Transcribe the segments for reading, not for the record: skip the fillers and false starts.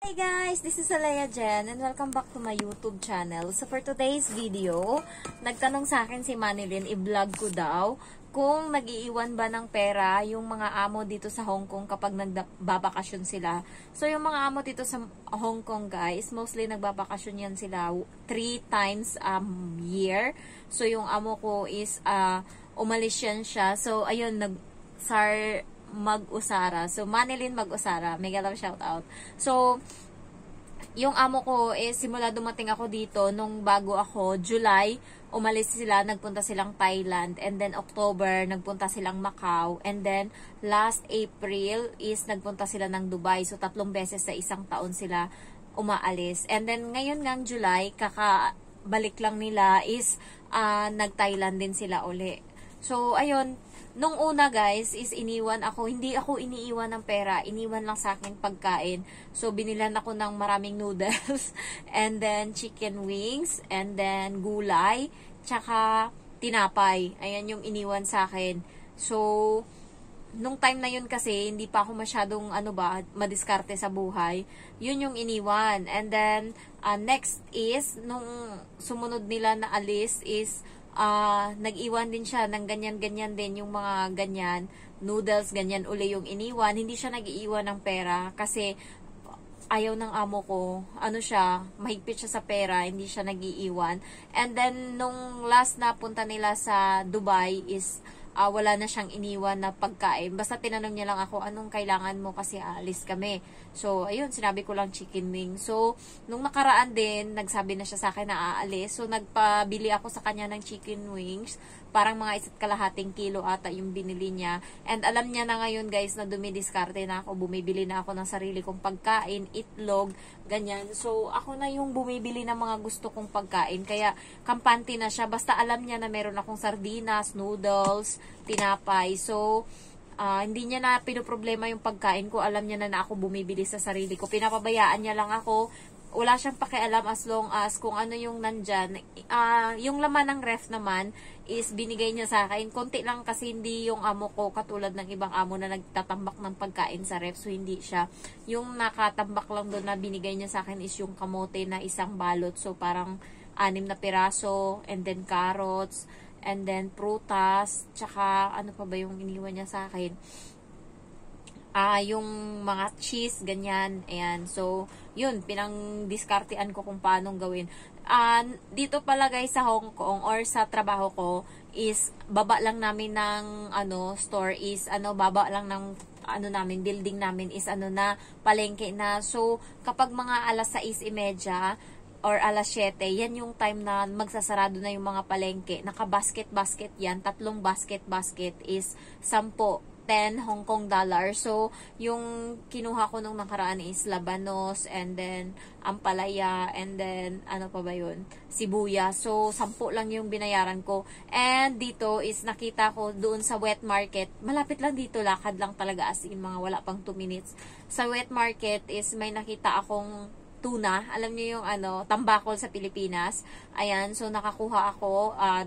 Hi guys, this is Alea Jen and welcome back to my YouTube channel. So for today's video, nagtanong sa akin si Manilyn, i-vlog ko daw kung nag-iiwan ba ng pera yung mga amo dito sa Hong Kong kapag nagbabakasyon sila. So yung mga amo dito sa Hong Kong guys, mostly nagbabakasyon yan sila 3 times a year. So yung amo ko is umalis yan siya. So ayun, Mag-Usara. So, Manilyn Mag-Usara. Mega love shout out. So, yung amo ko simula dumating ako dito nung bago ako, July, umalis sila, nagpunta silang Thailand, and then October, nagpunta silang Macau, and then last April is nagpunta sila ng Dubai. So, 3 beses sa isang taon sila umaalis. And then, ngayon ngang July, kakabalik lang nila is nag-Thailand din sila uli. So, ayun, nung una guys, is iniwan ako, hindi ako iniiwan ng pera, iniwan lang sa akin pagkain. So, binilan ako ng maraming noodles, and then chicken wings, and then gulay, tsaka tinapay. Ayan yung iniwan sa akin. So, nung time na yun kasi, hindi pa ako masyadong, madiskarte sa buhay. Yun yung iniwan. And then, next is, nung sumunod nila na alis is, nag-iwan din siya ng ganyan-ganyan din yung mga ganyan, noodles, ganyan uli yung iniwan. Hindi siya nag-iiwan ng pera kasi ayaw ng amo ko, mahigpit siya sa pera, hindi siya nag-iiwan. And then, nung last na punta nila sa Dubai is, wala na siyang iniwan na pagkain. Basta tinanong niya lang ako, anong kailangan mo kasi aalis kami. So, ayun, sinabi ko lang chicken wing. So, nung nakaraan din, nagsabi na siya sa akin na aalis. So, nagpabili ako sa kanya ng chicken wings. Parang mga 1.5 kilo ata yung binili niya. And alam niya na ngayon guys na dumidiskarte na ako. Bumibili na ako ng sarili kong pagkain, itlog, ganyan. So, ako na yung bumibili ng mga gusto kong pagkain. Kaya, kampante na siya. Basta alam niya na meron akong sardinas, noodles, tinapay. So, hindi niya na pinoproblema yung pagkain ko. Alam niya na ako bumibili sa sarili ko. Pinapabayaan niya lang ako. Wala siyang pakialam as long as kung ano yung nandyan. Yung laman ng ref naman is binigay niya sa akin. Konti lang kasi hindi yung amo ko katulad ng ibang amo na nagtatambak ng pagkain sa ref. So, hindi siya. Yung nakatambak lang doon na binigay niya sa akin is yung kamote na isang balot. So, parang 6 na piraso, and then carrots, and then prutas, tsaka ano pa ba yung iniwan niya sa akin? Yung mga cheese, ganyan. Ayan. So, yun, pinang-diskartean ko kung paano gawin. Dito pala guys sa Hong Kong or sa trabaho ko is baba lang namin ng store is baba lang ng namin, building namin is na palengke na. So, kapag mga alas 6:30 or alas 7, yan yung time na magsasarado na yung mga palengke. Naka-basket-basket yan. 3 basket-basket is 10 Hong Kong dollar. So, yung kinuha ko nung nakaraan is labanos, and then ampalaya, and then ano pa ba yun? Sibuyas. So, 10 lang yung binayaran ko. And dito is nakita ko doon sa wet market. Malapit lang dito, lakad lang talaga as in mga wala pang 2 minutes. Sa wet market is may nakita akong tuna. Alam niyo yung tambakol sa Pilipinas. Ayan, so nakakuha ako 2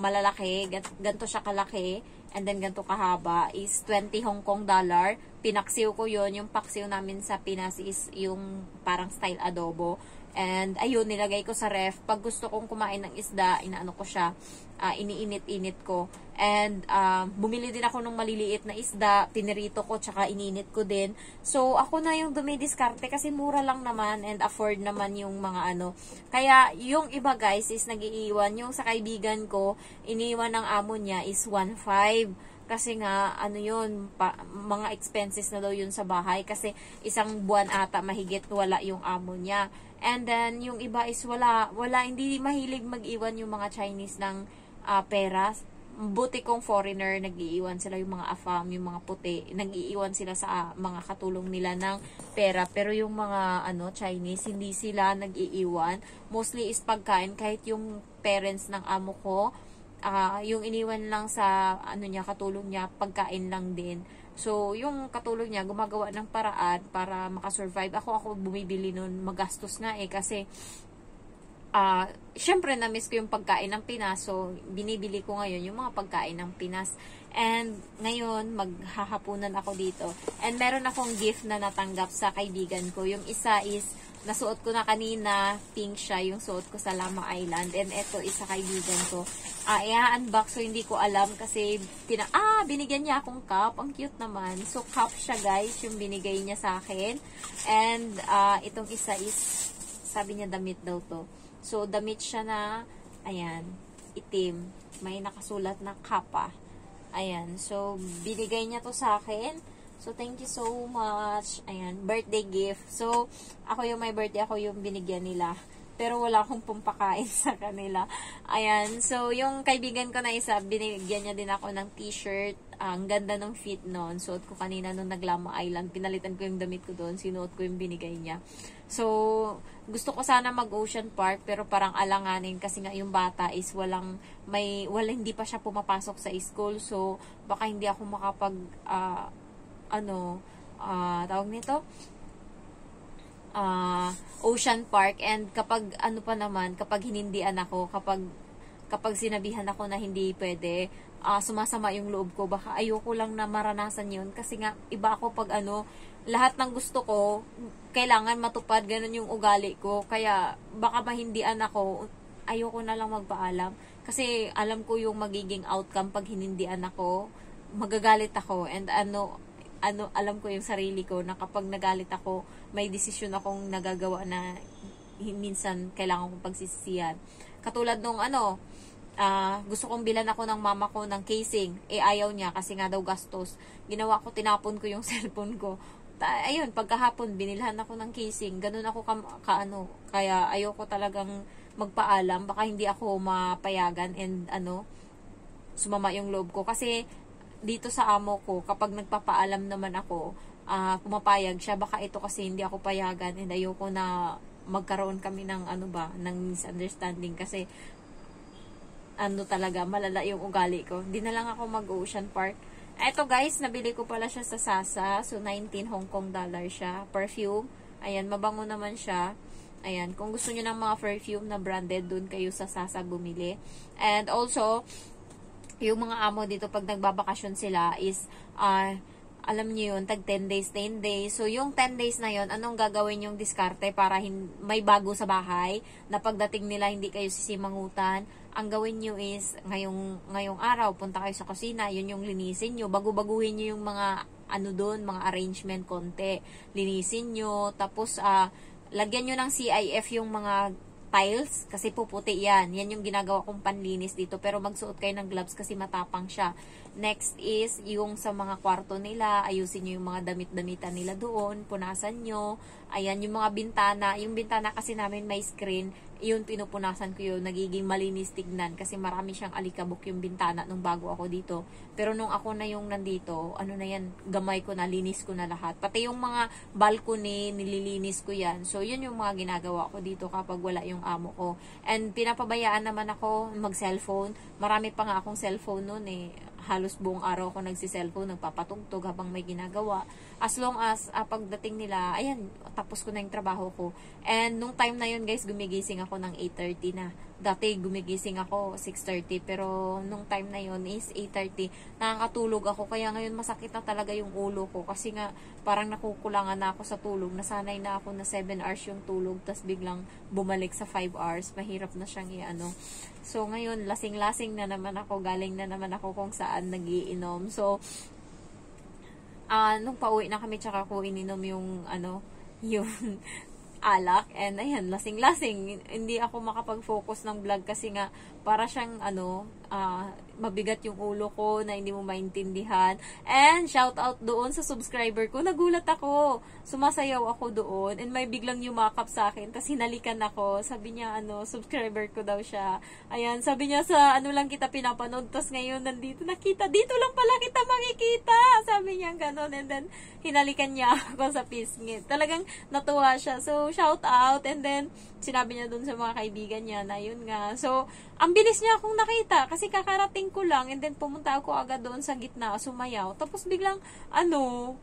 malalaki, ganto siya kalaki, and then ganto kahaba is 20 Hong Kong dollar. Pinaksiw ko yon. Yung paksiw namin sa Pinas is yung parang style adobo. And ayun, nilagay ko sa ref. Pag gusto kong kumain ng isda, inaano ko siya, iniinit-init ko. And bumili din ako ng maliliit na isda, pinirito ko, tsaka ininit ko din. So, ako na yung dumidiskarte kasi mura lang naman and afford naman yung mga Kaya, yung iba guys is nag-iiwan. Yung sa kaibigan ko, iniwan ng amo niya is 1.5. Kasi nga, yun, mga expenses na daw yun sa bahay. Kasi isang buwan ata mahigit wala yung amo niya. And then, yung iba is wala, hindi mahilig mag-iwan yung mga Chinese ng pera. Buti kong foreigner, nag-iiwan sila yung mga AFAM, yung mga puti, nag-iiwan sila sa mga katulong nila ng pera. Pero yung mga Chinese, hindi sila nag-iiwan. Mostly is pagkain, kahit yung parents ng amo ko, yung iniwan lang sa katulong niya, pagkain lang din. So, yung katulong niya, gumagawa ng paraan para makasurvive. Ako bumibili nun, magastos nga kasi syempre na-miss ko yung pagkain ng Pinas. So, binibili ko ngayon yung mga pagkain ng Pinas. And ngayon, maghahapunan ako dito. And meron akong gift na natanggap sa kaibigan ko. Yung isa is, nasuot ko na kanina, pink siya, yung suot ko sa Lamang Island. And ito is sa kaibigan ko. I-unbox, so hindi ko alam kasi binigyan niya akong cup. Ang cute naman. So, cup siya guys, yung binigay niya sa akin. And itong isa is, sabi niya damit daw to. So, damit siya na, ayan, itim. May nakasulat na kapa. Ayan. So, binigay niya to sa akin. So, thank you so much. Ayan, birthday gift. So, ako yung may birthday, ako yung binigyan nila. Pero wala akong pumpakain sa kanila. Ayan. So, yung kaibigan ko na isa, binigyan niya din ako ng t-shirt. Ang ganda ng fit noon. Suot ko kanina nung Lamang Island. Pinalitan ko yung damit ko doon. Sinuot ko yung binigay niya. So, gusto ko sana mag-Ocean Park. Pero parang alanganin kasi nga yung bata is hindi pa siya pumapasok sa school. So, baka hindi ako makapag, tawag nito? Ocean Park. And kapag kapag hinindian ako, kapag sinabihan ako na hindi pwede, sumasama yung loob ko, baka ayoko lang na maranasan yun, kasi nga iba ako pag lahat ng gusto ko kailangan matupad, ganun yung ugali ko, kaya baka mahindian ako, ayoko na lang magpaalam, kasi alam ko yung magiging outcome pag hinindian ako, magagalit ako, and alam ko yung sarili ko na kapag nagalit ako, may desisyon akong nagagawa na minsan kailangan kong pagsisisihan. Katulad nung gusto kong bilan ako ng mama ko ng casing, ayaw niya kasi nga daw gastos. Ginawa ko, tinapon ko yung cellphone ko. Ayun, pagkahapon binilhan ako ng casing. Ganun ako kaya ayoko talagang magpaalam, baka hindi ako mapayagan and sumama yung loob ko kasi dito sa amo ko, kapag nagpapaalam naman ako, pumapayag siya, baka ito kasi hindi ako payagan and ayoko na magkaroon kami ng ng misunderstanding kasi talaga, malala yung ugali ko. Hindi na lang ako mag-Ocean Park. Eto guys, nabili ko pala siya sa Sasa. So, 19 Hong Kong dollar siya. Perfume. Ayan, mabango naman siya. Ayan, kung gusto niyo ng mga perfume na branded, dun kayo sa Sasa bumili. And also, yung mga amo dito, pag nagbabakasyon sila is, alam niyo yun, tag 10 days, 10 days. So, yung 10 days na yun, anong gagawin yung diskarte para may bago sa bahay, na pagdating nila, hindi kayo sisimangutan. Ang gawin nyo is, ngayong araw, punta kayo sa kusina, yun yung linisin nyo. Bago-baguhin nyo yung mga, doon, mga arrangement konti. Linisin nyo, tapos, lagyan nyo ng CIF yung mga tiles, kasi puputi yan. Yan yung ginagawa kong panlinis dito. Pero magsuot kayo ng gloves kasi matapang siya. Next is, yung sa mga kwarto nila, ayusin nyo yung mga damit-damitan nila doon, punasan nyo. Ayan, yung mga bintana. Yung bintana kasi namin may screen, yun pinupunasan ko yun, nagiging malinis tignan kasi marami siyang alikabok yung bintana nung bago ako dito. Pero nung ako na yung nandito, na yan, gamay ko na, linis ko na lahat. Pati yung mga balcony, nililinis ko yan. So, yun yung mga ginagawa ko dito kapag wala yung amo ko. And pinapabayaan naman ako mag-cellphone. Marami pa nga akong cellphone nun halos buong araw ako nagsi-cellphone, nagpapatugtog habang may ginagawa. As long as pagdating nila, ayan, tapos ko na yung trabaho ko. And nung time na yun guys, gumigising ako ng 8:30 na. Dati gumigising ako 6:30, pero nung time na yun is 8:30. Nakakatulog ako, kaya ngayon masakit na talaga yung ulo ko. Kasi nga, parang nakukulangan na ako sa tulog. Nasanay na ako na 7 hours yung tulog, tas biglang bumalik sa 5 hours. Mahirap na siyang So, ngayon, lasing-lasing na naman ako. Galing na naman ako kung saan nagiinom. So, nung pauwi na kami, tsaka ko ininom yung, yung alak. And, ayan, lasing-lasing. Hindi ako makapag-focus ng vlog kasi nga, para siyang, mabigat yung ulo ko na hindi mo maintindihan. And, shout out doon sa subscriber ko. Nagulat ako. Sumasayaw ako doon. And may biglang yumakap sa akin. Tapos hinalikan ako. Sabi niya, subscriber ko daw siya. Ayan, sabi niya sa lang kita pinapanood. Tapos ngayon, nandito nakita. Dito lang pala kita makikita. Sabi niya ganon. And then, hinalikan niya ako sa pisngit. Talagang natuwa siya. So, shout out. And then, sinabi niya doon sa mga kaibigan niya na yun nga. So, ang bilis niya akong nakita. Kasi kasi kakarating ko lang, and then pumunta ako agad doon sa gitna, sumayaw. Tapos biglang,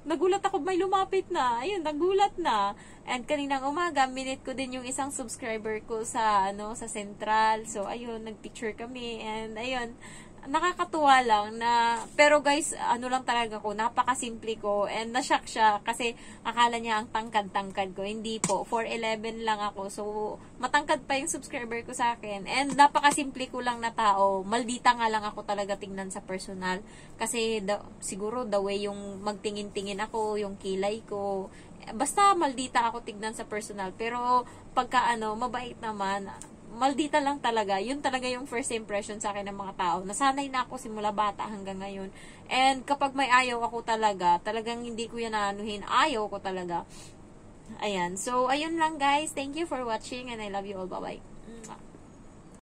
nagulat ako, may lumapit na. Ayun, nagulat na. And kaninang umaga, minute ko din yung isang subscriber ko sa, sa Central. So, ayun, nagpicture kami. And, ayun, nakakatuwa lang na, pero guys, lang talaga ko, napakasimple ko, and na-shock siya, kasi akala niya ang tangkad-tangkad ko. Hindi po, 4'11 lang ako, so, matangkad pa yung subscriber ko sa akin, and napakasimple ko lang na tao. Maldita nga lang ako talaga tingnan sa personal, kasi siguro the way yung magtingin-tingin ako, yung kilay ko, basta maldita ako tignan sa personal, pero pagka mabait naman, maldita lang talaga. Yun talaga yung first impression sa akin ng mga tao. Nasanay na ako simula bata hanggang ngayon. And kapag may ayaw ako talagang hindi ko yan aanuhin. Ayaw ko talaga. Ayan. So, ayun lang guys. Thank you for watching and I love you all. Bye-bye.